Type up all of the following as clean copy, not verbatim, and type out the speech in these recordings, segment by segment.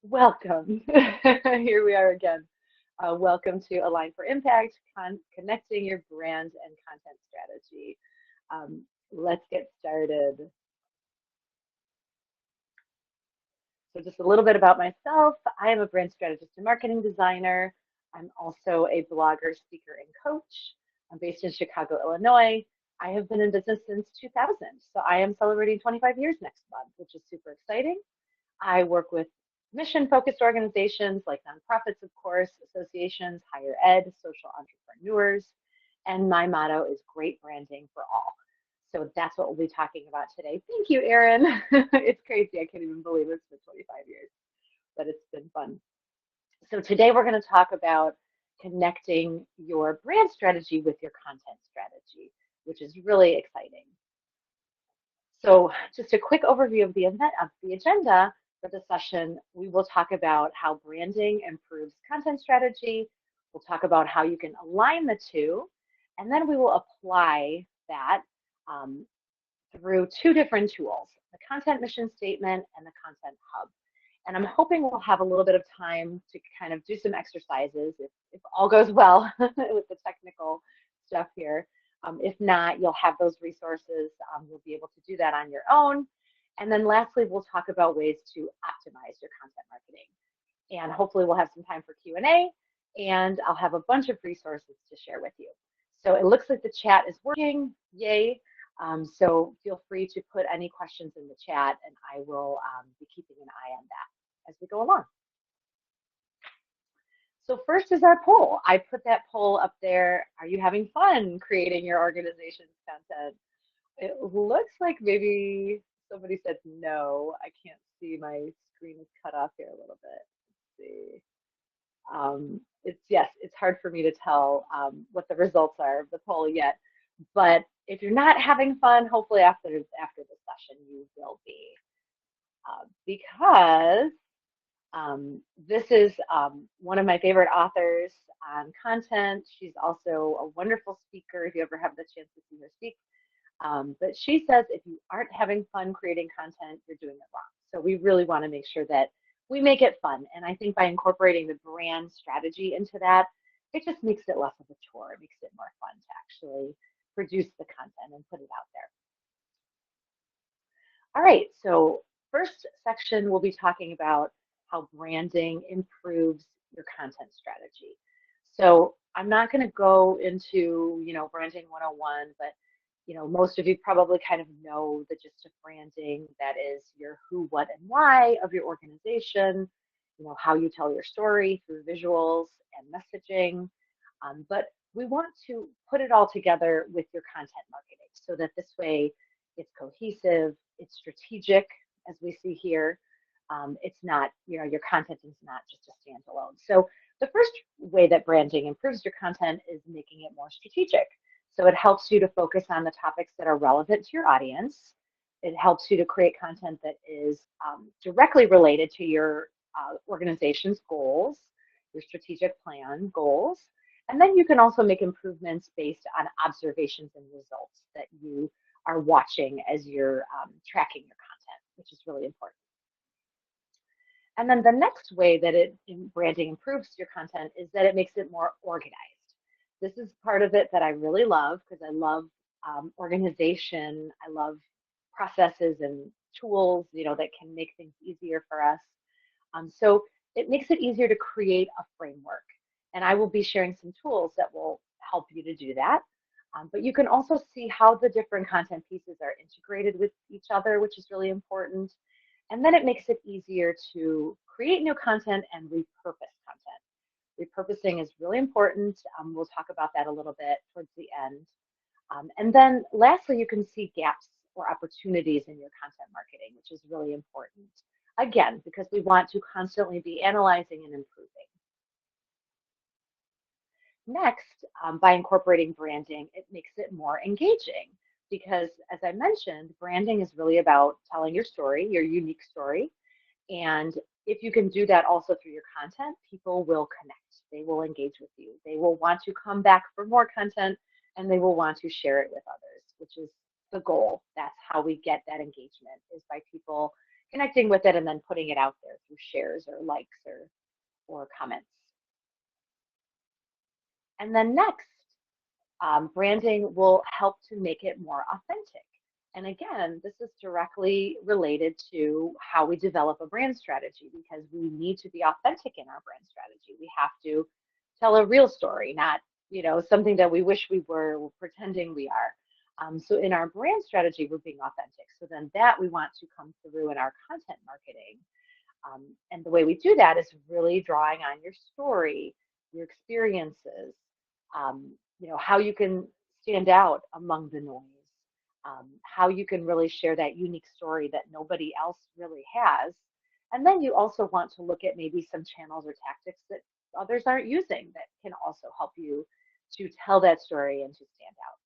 Welcome. Here we are again. Welcome to Align for Impact, connecting your brand and content strategy. Let's get started. So just a little bit about myself. I am a brand strategist and marketing designer. I'm also a blogger, speaker, and coach. I'm based in Chicago, Illinois. I have been in business since 2000. So I am celebrating 25 years next month, which is super exciting. I work with mission-focused organizations like nonprofits, of course, associations, higher ed, social entrepreneurs, and my motto is great branding for all. So that's what we'll be talking about today. Thank you, Erin. It's crazy. I can't even believe it's been 25 years, but it's been fun. So today we're going to talk about connecting your brand strategy with your content strategy, which is really exciting. So just a quick overview of the event, of the agenda for the session. We will talk about how branding improves content strategy. We'll talk about how you can align the two, and then we will apply that through two different tools, the content mission statement and the content hub. And I'm hoping we'll have a little bit of time to kind of do some exercises if all goes well with the technical stuff here. If not, you'll have those resources. You'll be able to do that on your own. And then lastly, we'll talk about ways to optimize your content marketing. And hopefully we'll have some time for Q&A, and I'll have a bunch of resources to share with you. So it looks like the chat is working, yay. So feel free to put any questions in the chat, and I will be keeping an eye on that as we go along. So first is our poll. I put that poll up there. Are you having fun creating your organization's content? It looks like maybe somebody said no. I can't see, my screen is cut off here a little bit. Let's see. It's hard for me to tell what the results are of the poll yet. But if you're not having fun, hopefully after the session you will be, because this is one of my favorite authors on content. She's also a wonderful speaker if you ever have the chance to see her speak. But she says if you aren't having fun creating content, you're doing it wrong. So we really want to make sure that we make it fun. And I think by incorporating the brand strategy into that, it just makes it less of a chore. It makes it more fun to actually produce the content and put it out there. All right, so first section we'll be talking about how branding improves your content strategy. So I'm not going to go into, branding 101, but most of you probably kind of know the gist of branding. That is your who, what, and why of your organization, how you tell your story through visuals and messaging. But we want to put it all together with your content marketing so that this way it's cohesive, it's strategic, as we see here. It's not, your content is not just a standalone. So the first way that branding improves your content is making it more strategic. So it helps you to focus on the topics that are relevant to your audience. It helps you to create content that is directly related to your organization's goals, your strategic plan goals. And then you can also make improvements based on observations and results that you are watching as you're tracking your content, which is really important. And then the next way that branding improves your content is that it makes it more organized. This is part of it that I really love because I love organization. I love processes and tools, that can make things easier for us. So it makes it easier to create a framework. And I will be sharing some tools that will help you to do that. But you can also see how the different content pieces are integrated with each other, which is really important. And then it makes it easier to create new content and repurpose content. Repurposing is really important. We'll talk about that a little bit towards the end. And then lastly, you can see gaps or opportunities in your content marketing, which is really important. Again, because we want to constantly be analyzing and improving. Next, by incorporating branding, it makes it more engaging because, as I mentioned, branding is really about telling your story, your unique story. And if you can do that also through your content, people will connect. They will engage with you. They will want to come back for more content, and they will want to share it with others, which is the goal. That's how we get that engagement, is by people connecting with it and then putting it out there through shares or likes or comments. And then next, branding will help to make it more authentic. And again, this is directly related to how we develop a brand strategy, because we need to be authentic in our brand strategy. We have to tell a real story, not something that we wish we were pretending we are. So in our brand strategy, we're being authentic. So then that we want to come through in our content marketing. And the way we do that is really drawing on your story, your experiences, how you can stand out among the noise, how you can really share that unique story that nobody else really has. And then you also want to look at maybe some channels or tactics that others aren't using that can also help you to tell that story and to stand out.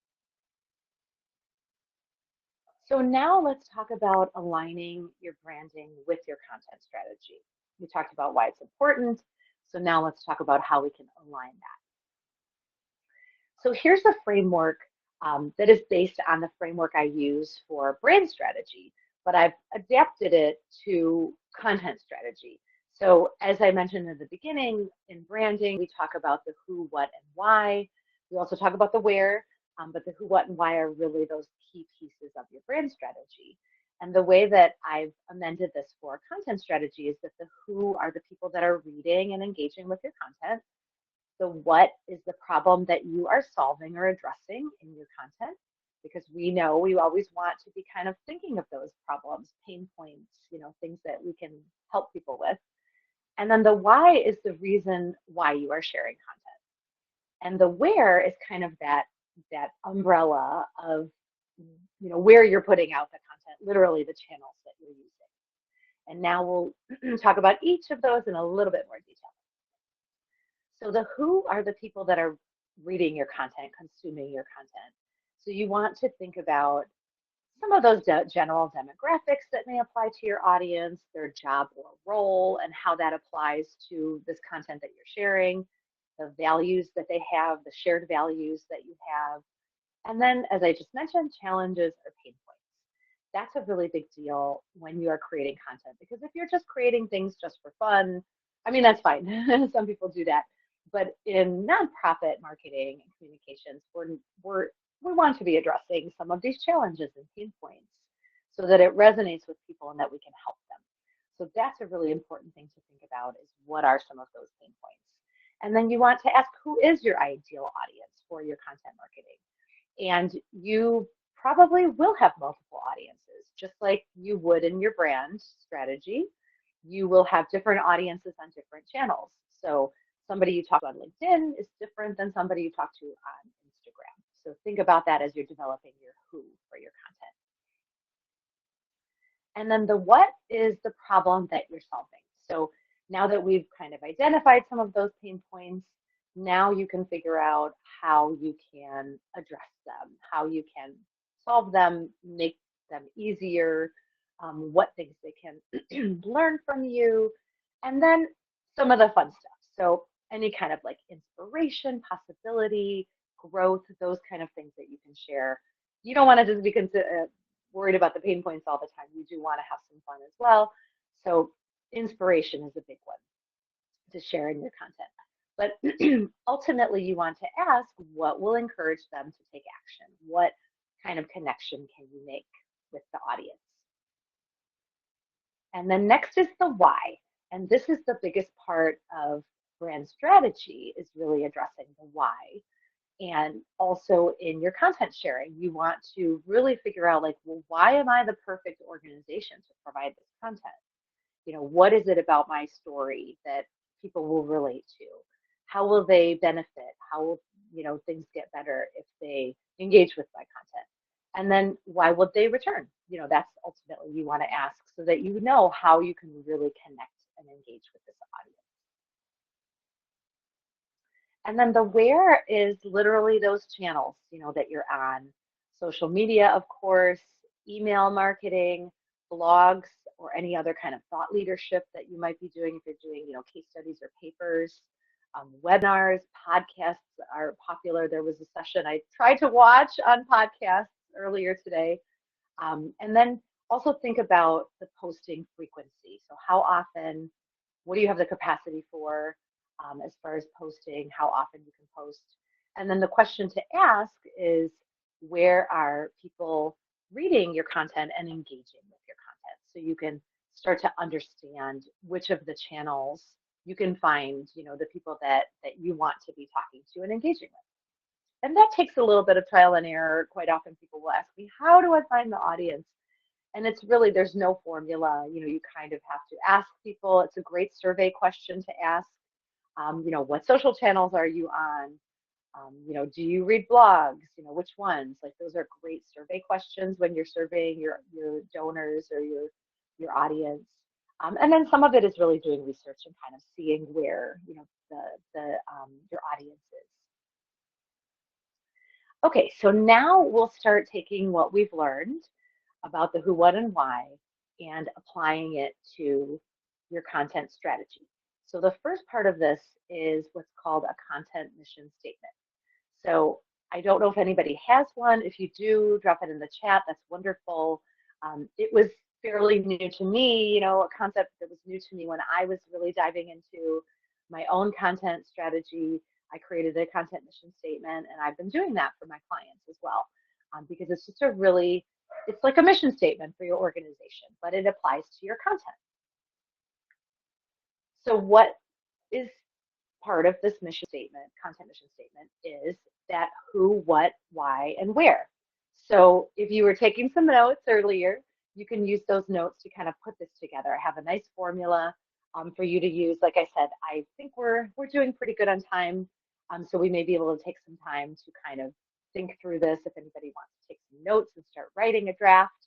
So now let's talk about aligning your branding with your content strategy. We talked about why it's important. So now let's talk about how we can align that. So here's a framework that is based on the framework I use for brand strategy, but I've adapted it to content strategy. So as I mentioned in the beginning, in branding, we talk about the who, what, and why. We also talk about the where, but the who, what, and why are really those key pieces of your brand strategy. And the way that I've amended this for content strategy is that the who are the people that are reading and engaging with your content. The what is the problem that you are solving or addressing in your content, because we know we always want to be kind of thinking of those problems, pain points, things that we can help people with. And then the why is the reason why you are sharing content. And the where is kind of that umbrella of where you're putting out the content, literally the channels that you're using. And now we'll talk about each of those in a little bit more detail. So the who are the people that are reading your content, consuming your content. So you want to think about some of those general demographics that may apply to your audience, their job or role, and how that applies to this content that you're sharing, the values that they have, the shared values that you have. And then, as I just mentioned, challenges or pain points. That's a really big deal when you are creating content, because if you're just creating things just for fun, I mean, that's fine. Some people do that. But in nonprofit marketing and communications, we want to be addressing some of these challenges and pain points so that it resonates with people and that we can help them. So that's a really important thing to think about, is what are some of those pain points. And then you want to ask, who is your ideal audience for your content marketing? And you probably will have multiple audiences, just like you would in your brand strategy. You will have different audiences on different channels. So somebody you talk to on LinkedIn is different than somebody you talk to on Instagram. So think about that as you're developing your who for your content. And then the what is the problem that you're solving. So now that we've kind of identified some of those pain points, now you can figure out how you can address them, how you can solve them, make them easier, what things they can learn from you, and then some of the fun stuff. So any kind of like inspiration, possibility, growth, those kind of things that you can share. You don't want to just be worried about the pain points all the time. You do want to have some fun as well. So inspiration is a big one to share in your content. But ultimately, you want to ask, what will encourage them to take action? What kind of connection can you make with the audience? And then next is the why. And this is the biggest part of brand strategy, is really addressing the why. And also in your content sharing, you want to really figure out, like, well, why am I the perfect organization to provide this content? What is it about my story that people will relate to? How will they benefit? How will things get better if they engage with my content? And then why would they return? That's ultimately you want to ask, so that you know how you can really connect and engage with this audience. And then the where is literally those channels, that you're on. Social media, of course, email marketing, blogs, or any other kind of thought leadership that you might be doing if you're doing, case studies or papers. Webinars, podcasts are popular. There was a session I tried to watch on podcasts earlier today. And then Also think about the posting frequency. So how often, what do you have the capacity for as far as posting, how often you can post? And then the question to ask is, where are people reading your content and engaging with your content? So you can start to understand which of the channels you can find, the people that you want to be talking to and engaging with. And that takes a little bit of trial and error. Quite often people will ask me, how do I find the audience? And it's really, there's no formula. You kind of have to ask people. It's a great survey question to ask. What social channels are you on? Do you read blogs? Which ones? Like those are great survey questions when you're surveying your donors or your audience. And then some of it is really doing research and kind of seeing where your audience is. Okay, so now we'll start taking what we've learned about the who, what, and why and applying it to your content strategy. So the first part of this is what's called a content mission statement. So I don't know if anybody has one. If you do, drop it in the chat. That's wonderful. It was fairly new to me, a concept that was new to me when I was really diving into my own content strategy. I created a content mission statement, and I've been doing that for my clients as well, because it's just it's like a mission statement for your organization, but it applies to your content. So what is part of this mission statement, content mission statement, is that who, what, why, and where. So if you were taking some notes earlier, you can use those notes to kind of put this together. I have a nice formula for you to use. Like I said, I think we're doing pretty good on time, so we may be able to take some time to kind of think through this if anybody wants to take some notes and start writing a draft.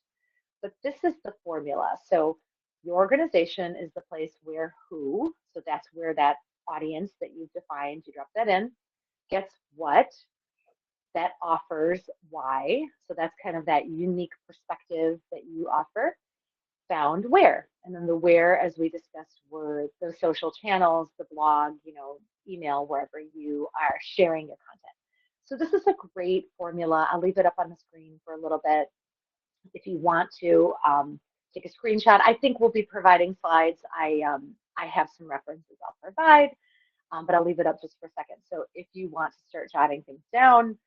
But this is the formula. So your organization is the place where who, so that's where that audience that you've defined, you drop that in, gets what, that offers why, so that's kind of that unique perspective that you offer, found where, and then the where, as we discussed, were the social channels, the blog, email, wherever you are sharing your content. So this is a great formula. I'll leave it up on the screen for a little bit if you want to take a screenshot. I think we'll be providing slides. I have some references I'll provide, but I'll leave it up just for a second. So if you want to start jotting things down,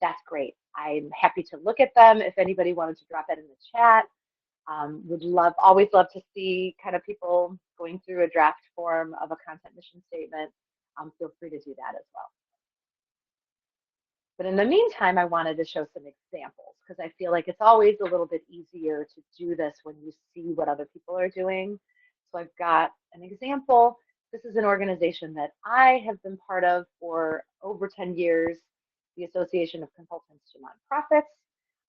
that's great. I'm happy to look at them. If anybody wanted to drop that in the chat, always love to see kind of people going through a draft form of a content mission statement. Feel free to do that as well. But in the meantime, I wanted to show some examples because I feel like it's always a little bit easier to do this when you see what other people are doing. So I've got an example. This is an organization that I have been part of for over 10 years, the Association of Consultants to Nonprofits.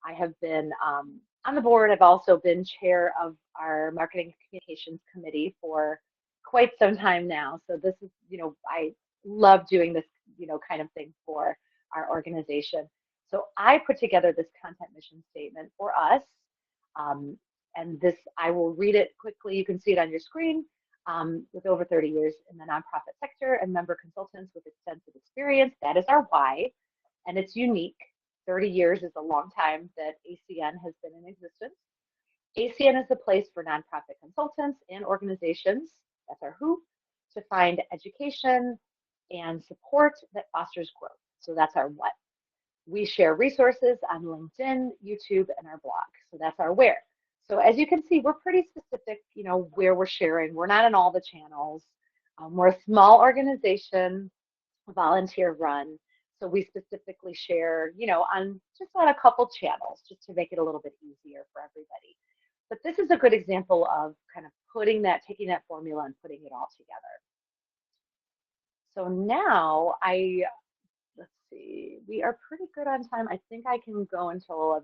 I have been on the board. I've also been chair of our Marketing and Communications Committee for quite some time now. So this is, I love doing this, kind of thing for our organization. So I put together this content mission statement for us. And this, I will read it quickly. You can see it on your screen. With over 30 years in the nonprofit sector and member consultants with extensive experience. That is our why, and it's unique. 30 years is a long time that ACN has been in existence. ACN is the place for nonprofit consultants and organizations, that's our who, to find education and support that fosters growth. So that's our what. We share resources on LinkedIn, YouTube, and our blog. So that's our where. So as you can see, we're pretty specific, where we're sharing. We're not in all the channels. We're a small organization, volunteer run. So we specifically share, on a couple channels just to make it a little bit easier for everybody. But this is a good example of kind of taking that formula and putting it all together. So now let's see, we are pretty good on time. I think I can go until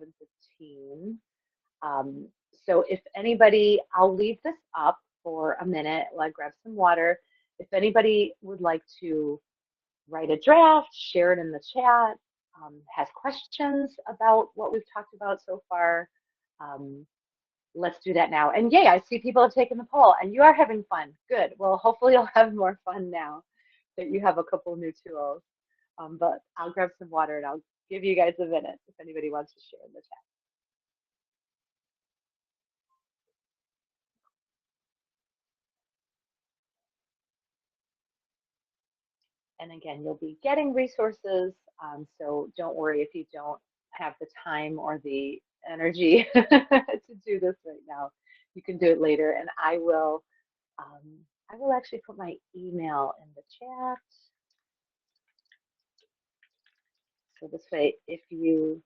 11:15. So if anybody, I'll leave this up for a minute while I grab some water. If anybody would like to write a draft, share it in the chat, has questions about what we've talked about so far, let's do that now. And yay, I see people have taken the poll and you are having fun. Good. Well, hopefully you'll have more fun now that you have a couple new tools. But I'll grab some water and I'll give you guys a minute if anybody wants to share in the chat. And again, you'll be getting resources, so don't worry if you don't have the time or the energy to do this right now. You can do it later, and I will actually put my email in the chat. So this way, if you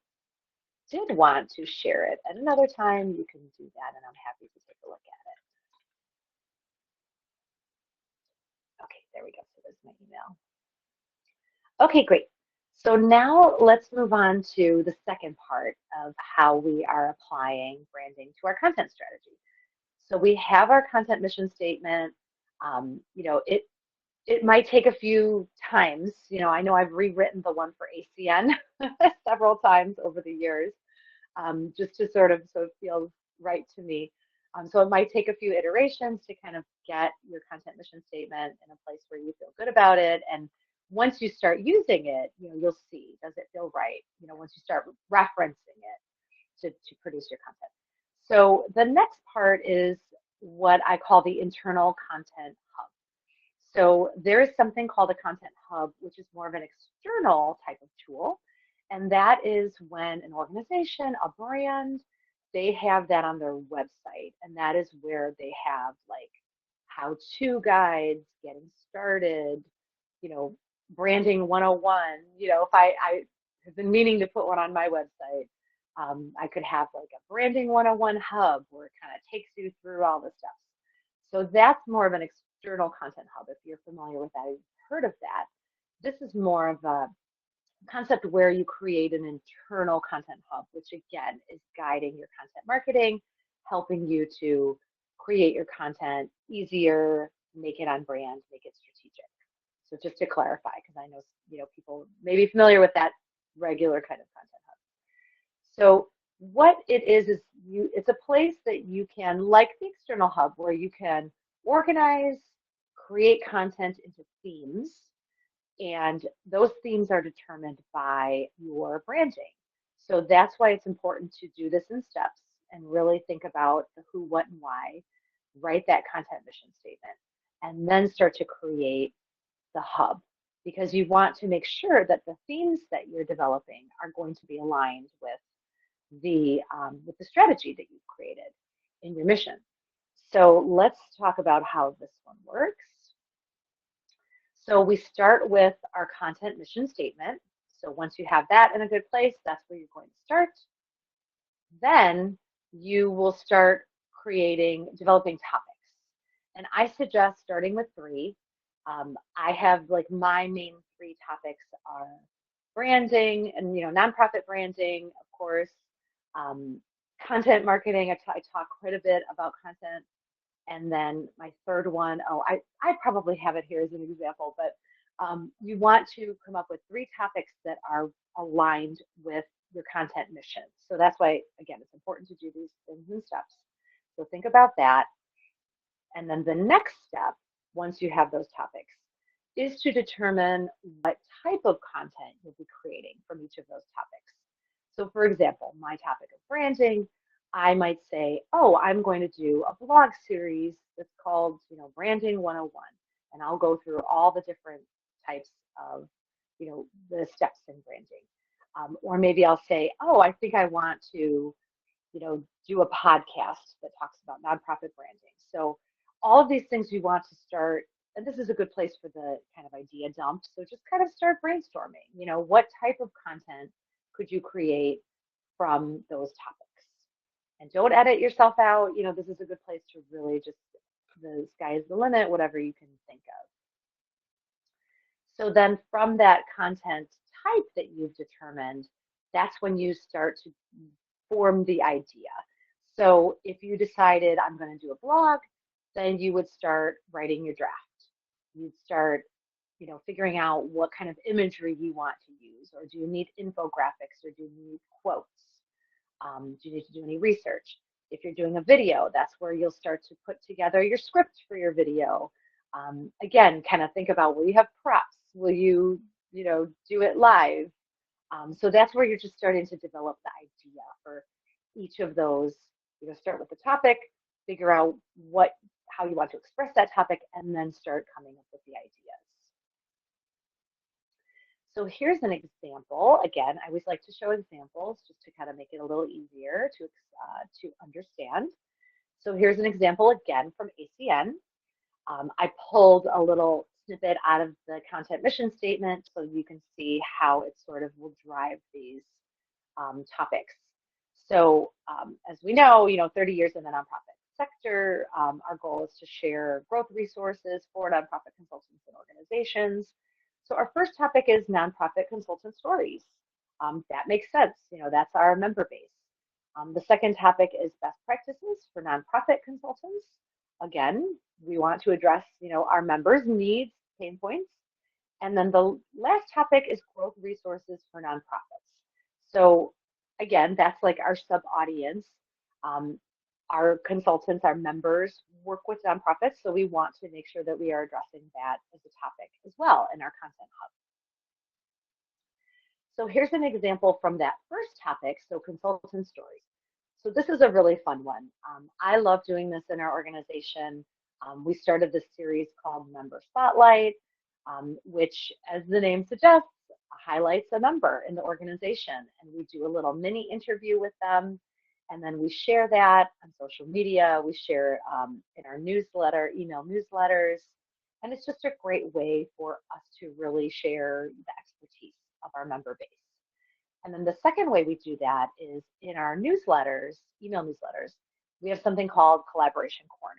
did want to share it at another time, you can do that, and I'm happy to take a look at it. Okay, there we go. So there's my email. Okay, great. So now let's move on to the second part of how we are applying branding to our content strategy. So we have our content mission statement. You know, it might take a few times. You know, I know I've rewritten the one for ACN several times over the years, just to sort of so it feels right to me. So it might take a few iterations to kind of get your content mission statement in a place where you feel good about it. And once you start using it, you know, you'll see, does it feel right? You know, once you start referencing it to produce your content. So the next part is what I call the internal content hub. So there is something called a content hub, which is more of an external type of tool. And that is when an organization, a brand, they have that on their website. And that is where they have like how-to guides, getting started, you know, branding 101. You know, if I have been meaning to put one on my website, I could have like a branding 101 hub where it kind of takes you through all the steps. So that's more of an external content hub. If you're familiar with that, you've heard of that. This is more of a concept where you create an internal content hub, which again is guiding your content marketing, helping you to create your content easier, make it on brand, make it strategic. So just to clarify, because I know, you know, people may be familiar with that regular kind of content hub. So what it is it's a place that you can, like the external hub, where you can organize, create content into themes, and those themes are determined by your branding. So that's why it's important to do this in steps and really think about the who, what, and why, write that content mission statement, and then start to create the hub, because you want to make sure that the themes that you're developing are going to be aligned with the strategy that you've created in your mission. So let's talk about how this one works. So we start with our content mission statement. So once you have that in a good place, that's where you're going to start. Then you will start developing topics. And I suggest starting with 3. I have like my main 3 topics are branding and, you know, nonprofit branding, of course, content marketing. I talk quite a bit about content. And then my third one, I probably have it here as an example, but you want to come up with 3 topics that are aligned with your content mission. So that's why, again, it's important to do these things in steps. So think about that. And then the next step, once you have those topics, is to determine what type of content you'll be creating from each of those topics. So for example, my topic of branding, I might say, oh, I'm going to do a blog series that's called, you know, Branding 101. And I'll go through all the different types of, you know, the steps in branding. Or maybe I'll say, oh, I think I want to, you know, do a podcast that talks about nonprofit branding. So all of these things you want to start, and this is a good place for the kind of idea dump. So just kind of start brainstorming, you know, what type of content could you create from those topics? And don't edit yourself out. You know, this is a good place to really just, the sky is the limit, whatever you can think of. So then from that content type that you've determined, that's when you start to form the idea. So if you decided I'm going to do a blog, then you would start writing your draft. You'd start, you know, figuring out what kind of imagery you want to use, or do you need infographics, or do you need quotes? Do you need to do any research? If you're doing a video, that's where you'll start to put together your script for your video. Again, kind of think about, will you have props? Will you, you know, do it live? So that's where you're just starting to develop the idea for each of those. You know, start with the topic, figure out how you want to express that topic, and then start coming up with the ideas. So here's an example. Again, I always like to show examples just to kind of make it a little easier to understand. So here's an example again from ACN. I pulled a little snippet out of the content mission statement so you can see how it sort of will drive these topics. So as we know, 30 years in the nonprofit sector, our goal is to share growth resources for nonprofit consultants and organizations. So our first topic is nonprofit consultant stories. That makes sense. That's our member base. The second topic is best practices for nonprofit consultants. Again, we want to address, our members' needs, pain points. And then the last topic is growth resources for nonprofits. So again, that's like our sub-audience. Our consultants, our members work with nonprofits, so we want to make sure that we are addressing that as a topic as well in our content hub. So here's an example from that first topic, so consultant stories. So this is a really fun one. I love doing this in our organization. We started this series called Member Spotlight, which, as the name suggests, highlights a member in the organization. And we do a little mini interview with them. And then we share that on social media. We share in our newsletter, email newsletters. And it's just a great way for us to really share the expertise of our member base. And then the second way we do that is in our newsletters, email newsletters, we have something called Collaboration Corner.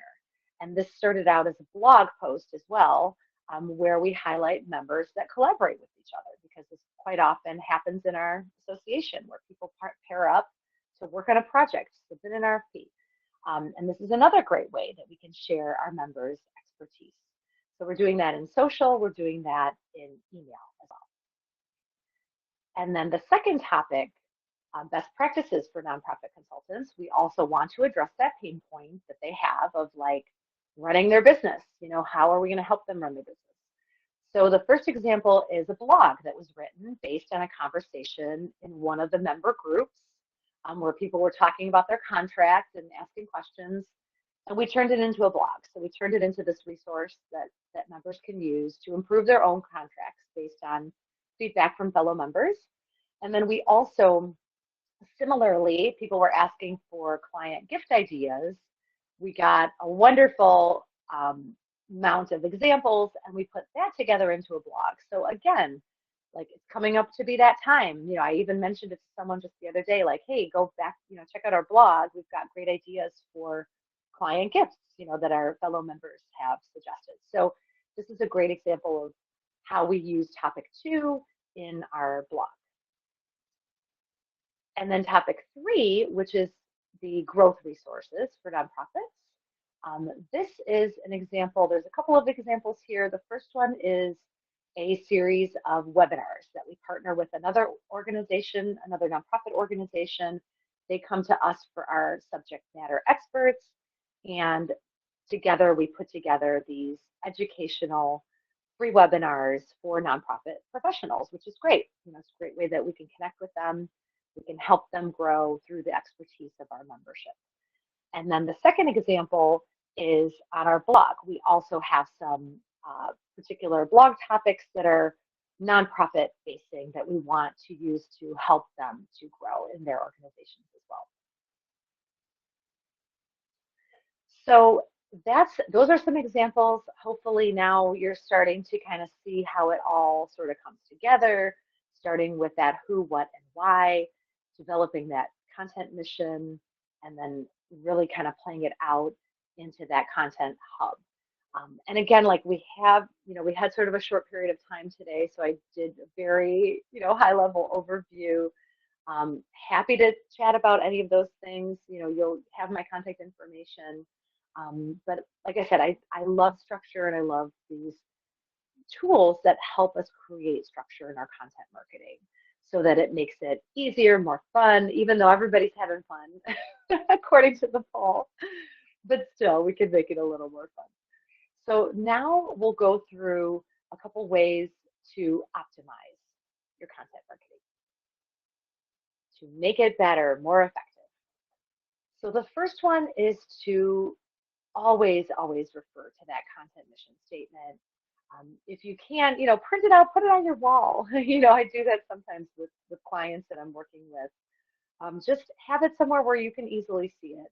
And this started out as a blog post as well, where we highlight members that collaborate with each other, because this quite often happens in our association where people pair up to work on a project, submit an RFP. And this is another great way that we can share our members' expertise. So we're doing that in social, we're doing that in email as well. And then the second topic, best practices for nonprofit consultants, we also want to address that pain point that they have of like running their business. How are we going to help them run their business? So the first example is a blog that was written based on a conversation in one of the member groups where people were talking about their contract and asking questions. And we turned it into a blog. So we turned it into this resource that members can use to improve their own contracts based on feedback from fellow members. And then we also, similarly, people were asking for client gift ideas. We got a wonderful amount of examples, and we put that together into a blog. So again, like it's coming up to be that time. I even mentioned it to someone just the other day, like, hey, go back, check out our blog. We've got great ideas for client gifts, that our fellow members have suggested. So this is a great example of how we use topic 2 in our blog. And then topic 3, which is the growth resources for nonprofits. This is an example. There's a couple of examples here. The first one is a series of webinars that we partner with another organization, another nonprofit organization. They come to us for our subject matter experts, and together we put together these educational free webinars for nonprofit professionals, which is great. It's a great way that we can connect with them. We can help them grow through the expertise of our membership. And then the second example is on our blog. We also have some particular blog topics that are nonprofit facing that we want to use to help them to grow in their organizations as well. So those are some examples. Hopefully now you're starting to kind of see how it all sort of comes together, starting with that who, what, and why, developing that content mission, and then really kind of playing it out into that content hub. And again, like we had sort of a short period of time today, so I did a very, high level overview. Happy to chat about any of those things. You'll have my contact information. But like I said, I love structure, and I love these tools that help us create structure in our content marketing so that it makes it easier, more fun, even though everybody's having fun, according to the poll. But still, we can make it a little more fun. So now we'll go through a couple ways to optimize your content marketing, to make it better, more effective. So the first one is to always refer to that content mission statement. If you can, print it out, put it on your wall. I do that sometimes with clients that I'm working with. Just have it somewhere where you can easily see it,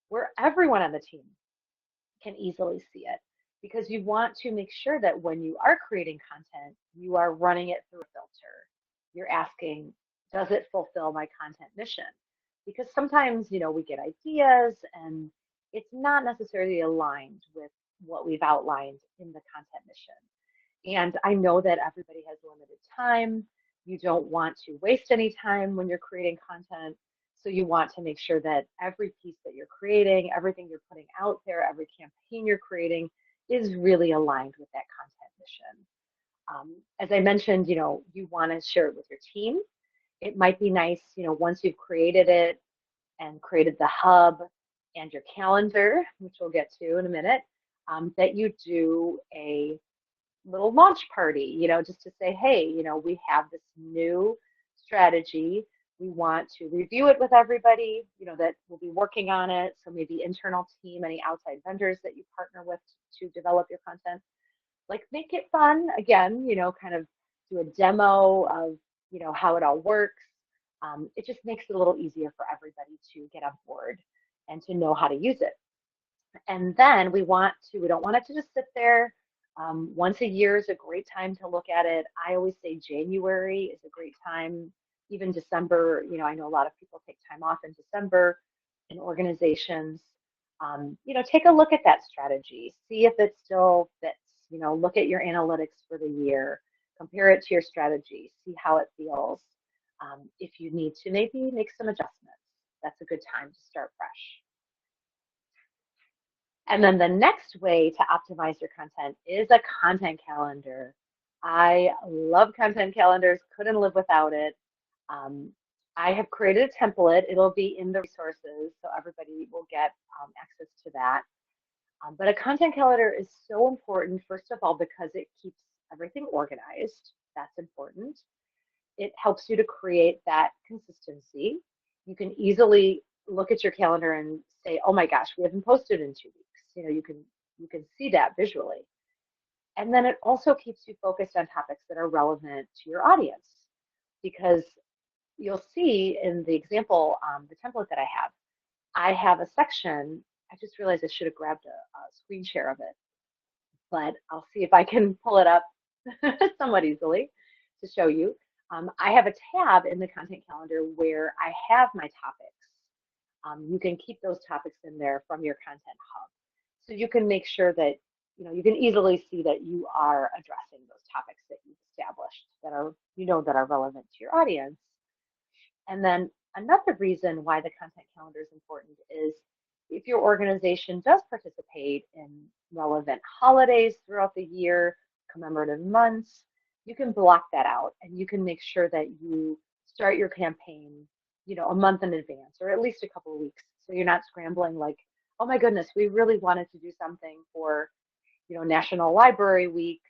where everyone on the team can easily see it, because you want to make sure that when you are creating content, you are running it through a filter. You're asking, does it fulfill my content mission? Because sometimes, we get ideas and it's not necessarily aligned with what we've outlined in the content mission. And I know that everybody has limited time. You don't want to waste any time when you're creating content. So you want to make sure that every piece that you're creating, everything you're putting out there, every campaign you're creating is really aligned with that content mission. As I mentioned, you want to share it with your team. It might be nice, once you've created it and created the hub and your calendar, which we'll get to in a minute, that you do a little launch party, just to say, hey, we have this new strategy. We want to review it with everybody, that will be working on it. So maybe internal team, any outside vendors that you partner with to develop your content. Like, make it fun. Again, kind of do a demo of, how it all works. It just makes it a little easier for everybody to get on board and to know how to use it. And then we don't want it to just sit there. Once a year is a great time to look at it. I always say January is a great time, even December. I know a lot of people take time off in December in organizations. Take a look at that strategy, see if it still fits. Look at your analytics for the year, compare it to your strategy, see how it feels. If you need to maybe make some adjustments, that's a good time to start fresh. And then the next way to optimize your content is a content calendar. I love content calendars, couldn't live without it. I have created a template. It'll be in the resources, so everybody will get access to that. But a content calendar is so important, first of all, because it keeps everything organized. That's important. It helps you to create that consistency. You can easily look at your calendar and say, oh my gosh, we haven't posted in 2 weeks. You can see that visually. And then it also keeps you focused on topics that are relevant to your audience, because you'll see in the example, the template that I have a section. I just realized I should have grabbed a screen share of it, but I'll see if I can pull it up somewhat easily to show you. I have a tab in the content calendar where I have my topics. You can keep those topics in there from your content hub. So you can make sure that, you can easily see that you are addressing those topics that you've established that are, that are relevant to your audience. And then another reason why the content calendar is important is if your organization does participate in relevant holidays throughout the year, commemorative months, you can block that out and you can make sure that you start your campaign, a month in advance or at least a couple of weeks. So you're not scrambling like, oh my goodness, we really wanted to do something for, National Library Week,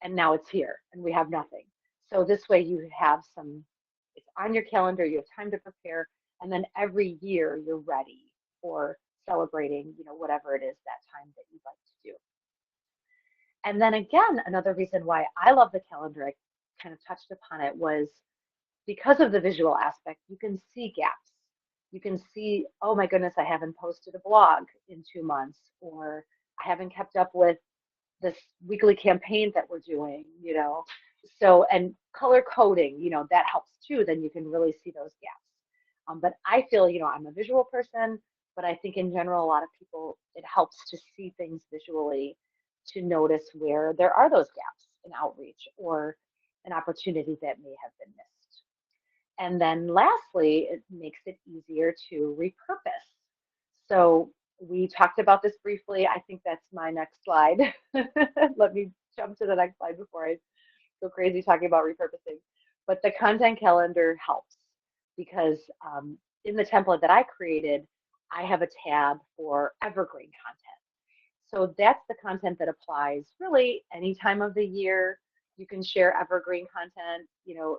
and now it's here and we have nothing. So this way you have it's on your calendar, you have time to prepare, and then every year you're ready for celebrating, whatever it is that time that you'd like to do. And then again, another reason why I love the calendar, I kind of touched upon it, was because of the visual aspect. You can see gaps. You can see, oh my goodness, I haven't posted a blog in 2 months, or I haven't kept up with this weekly campaign that we're doing, So, and color coding, that helps too. Then you can really see those gaps. But I feel, I'm a visual person, but I think in general, a lot of people, it helps to see things visually, to notice where there are those gaps in outreach or an opportunity that may have been missed. And then lastly, it makes it easier to repurpose. So we talked about this briefly. I think that's my next slide. Let me jump to the next slide before I go crazy talking about repurposing. But the content calendar helps because in the template that I created, I have a tab for evergreen content. So that's the content that applies really any time of the year. You can share evergreen content.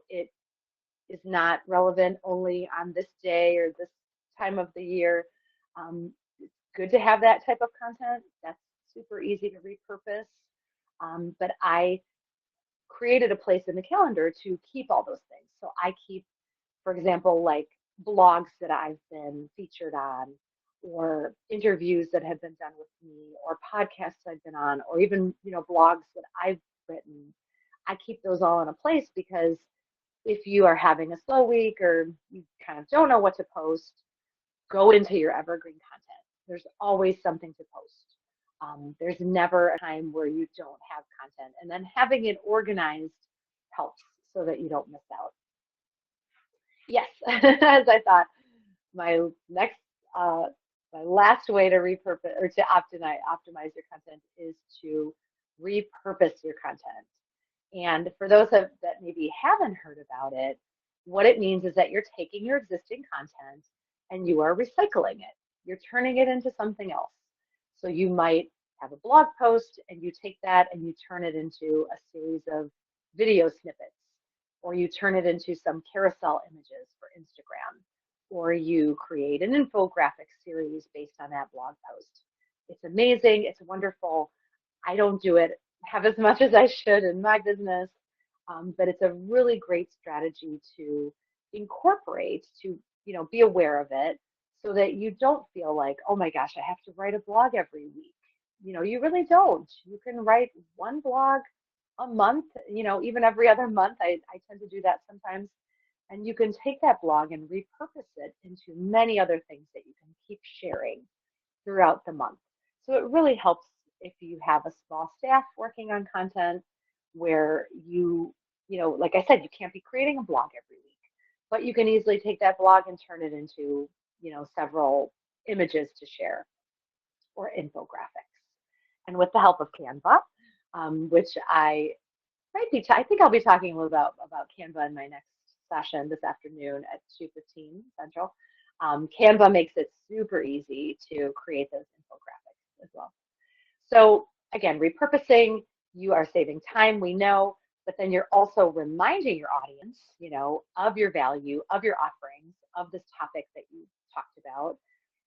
It is not relevant only on this day or this time of the year. It's good to have that type of content. That's super easy to repurpose. But I created a place in the calendar to keep all those things. So I keep, for example, like blogs that I've been featured on, or interviews that have been done with me, or podcasts I've been on, or even, blogs that I've written. I keep those all in a place because if you are having a slow week or you kind of don't know what to post, go into your evergreen content. There's always something to post. There's never a time where you don't have content. And then having it organized helps so that you don't miss out. Yes, as I thought, my next, uh, my last way to repurpose or to optimize your content is to repurpose your content. And for those that maybe haven't heard about it, what it means is that you're taking your existing content and you are recycling it. You're turning it into something else. So you might have a blog post and you take that and you turn it into a series of video snippets, or you turn it into some carousel images for Instagram, or you create an infographic series based on that blog post. It's amazing. It's wonderful. I don't do it have as much as I should in my business, but it's a really great strategy to incorporate, to be aware of it, so that you don't feel like, oh my gosh, I have to write a blog every week. You really don't. You can write one blog a month, even every other month. I tend to do that sometimes. And you can take that blog and repurpose it into many other things that you can keep sharing throughout the month. So it really helps if you have a small staff working on content where like I said, you can't be creating a blog every week, but you can easily take that blog and turn it into, several images to share or infographics. And with the help of Canva, which I think I'll be talking a little about Canva in my next session this afternoon at 2:15 Central. Canva makes it super easy to create those infographics as well. So again, repurposing, you are saving time, we know, but then you're also reminding your audience, of your value, of your offerings, of this topic that you talked about.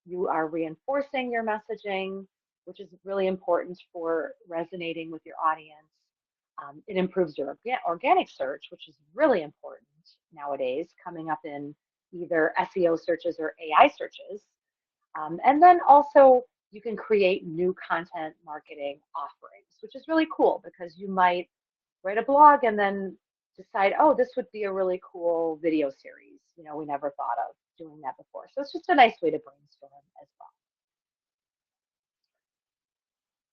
You are reinforcing your messaging, which is really important for resonating with your audience. It improves your organic search, which is really important nowadays, coming up in either SEO searches or AI searches. And then also you can create new content marketing offerings, which is really cool because you might write a blog and then decide, oh, this would be a really cool video series. We never thought of doing that before. So it's just a nice way to brainstorm as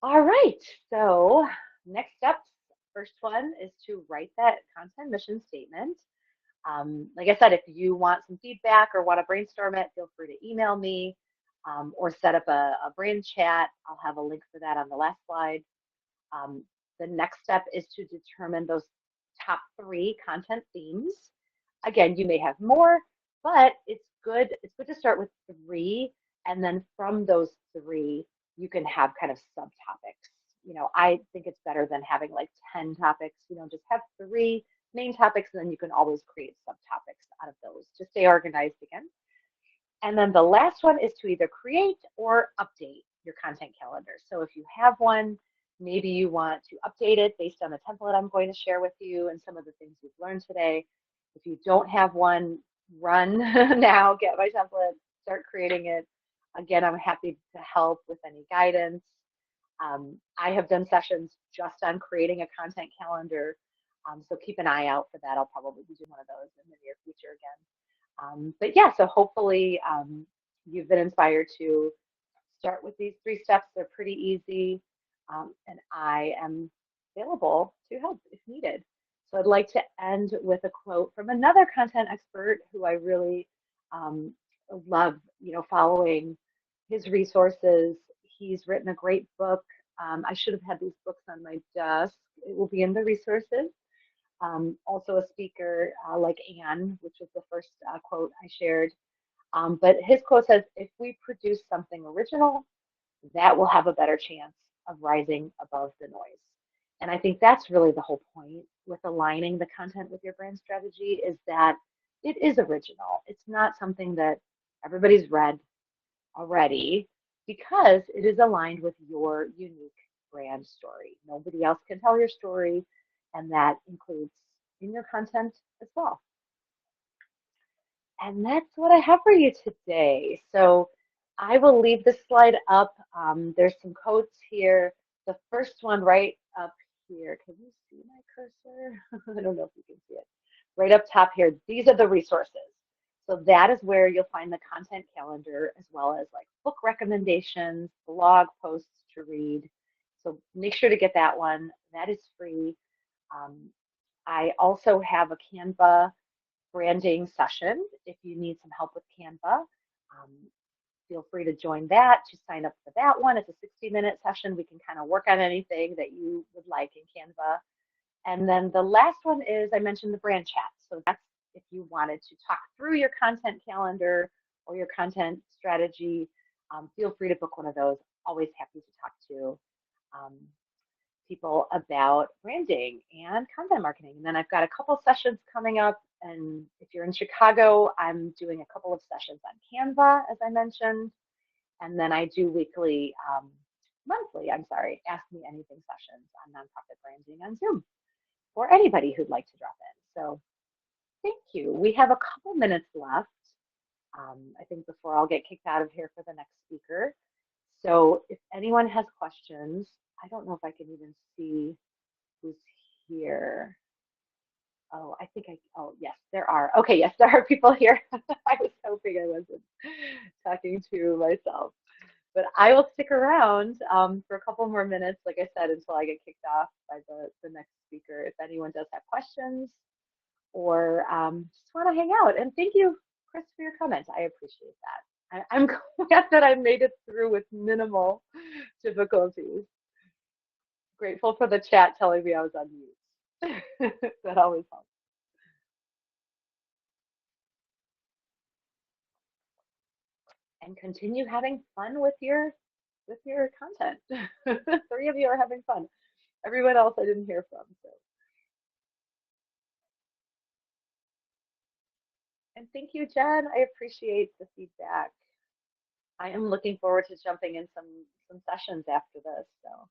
well. All right, so next steps. First one is to write that content mission statement. Like I said, if you want some feedback or want to brainstorm it, feel free to email me or set up a brand chat. I'll have a link for that on the last slide. The next step is to determine those top 3 content themes. Again, you may have more, but it's good to start with 3, and then from those 3, you can have kind of subtopics. I think it's better than having like 10 topics. Just have 3 main topics, and then you can always create subtopics out of those to stay organized again. And then the last one is to either create or update your content calendar. So if you have one, maybe you want to update it based on the template I'm going to share with you and some of the things we've learned today. If you don't have one, run now, get my template, start creating it. Again, I'm happy to help with any guidance. I have done sessions just on creating a content calendar, so keep an eye out for that. I'll probably be doing one of those in the near future again. But yeah, so hopefully you've been inspired to start with these 3 steps. They're pretty easy, and I am available to help if needed. So I'd like to end with a quote from another content expert who I really love, following his resources. He's written a great book. I should have had these books on my desk. It will be in the resources. Also a speaker like Anne, which was the first quote I shared. But his quote says, if we produce something original, that will have a better chance of rising above the noise. And I think that's really the whole point with aligning the content with your brand strategy, is that it is original. It's not something that everybody's read already, because it is aligned with your unique brand story. Nobody else can tell your story, and that includes in your content as well. And that's what I have for you today. So I will leave this slide up. There's some quotes here. The first one right up here. Can you see my cursor? I don't know if you can see it. Right up top here, these are the resources. So that is where you'll find the content calendar as well as like book recommendations, blog posts to read. So make sure to get that one. That is free. I also have a Canva branding session. If you need some help with Canva, feel free to join that, to sign up for that one. It's a 60-minute session. We can kind of work on anything that you would like in Canva. And then the last one is, I mentioned the brand chat. So that's if you wanted to talk through your content calendar or your content strategy, feel free to book one of those. Always happy to talk to people about branding and content marketing. And then I've got a couple sessions coming up. And if you're in Chicago, I'm doing a couple of sessions on Canva, as I mentioned. And then I do monthly, Ask Me Anything sessions on nonprofit branding on Zoom for anybody who'd like to drop in. So thank you. We have a couple minutes left, I think, before I'll get kicked out of here for the next speaker. So if anyone has questions, I don't know if I can even see who's here. Oh, yes, there are. Okay, yes, there are people here. I was hoping I wasn't talking to myself. But I will stick around for a couple more minutes, like I said, until I get kicked off by the next speaker. If anyone does have questions or just want to hang out. And thank you, Chris, for your comments. I appreciate that. I'm glad that I made it through with minimal difficulties. Grateful for the chat telling me I was on mute. That always helps. And continue having fun with your content. 3 of you are having fun. Everyone else I didn't hear from. So. And thank you, Jen. I appreciate the feedback. I am looking forward to jumping in some sessions after this. So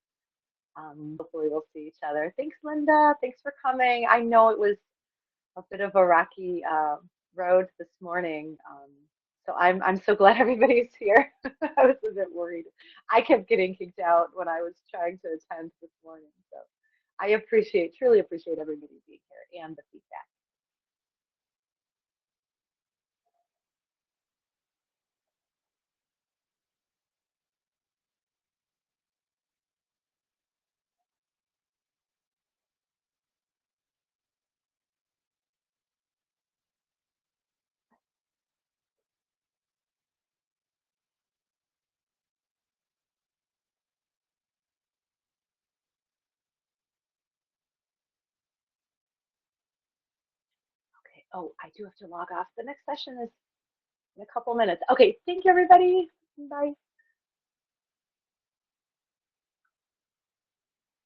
hopefully we'll see each other. Thanks, Linda. Thanks for coming. I know it was a bit of a rocky road this morning. So I'm so glad everybody's here. I was a bit worried. I kept getting kicked out when I was trying to attend this morning. So I truly appreciate everybody being here and the feedback. Okay. Oh, I do have to log off. The next session is in a couple minutes. Okay. Thank you, everybody. Bye.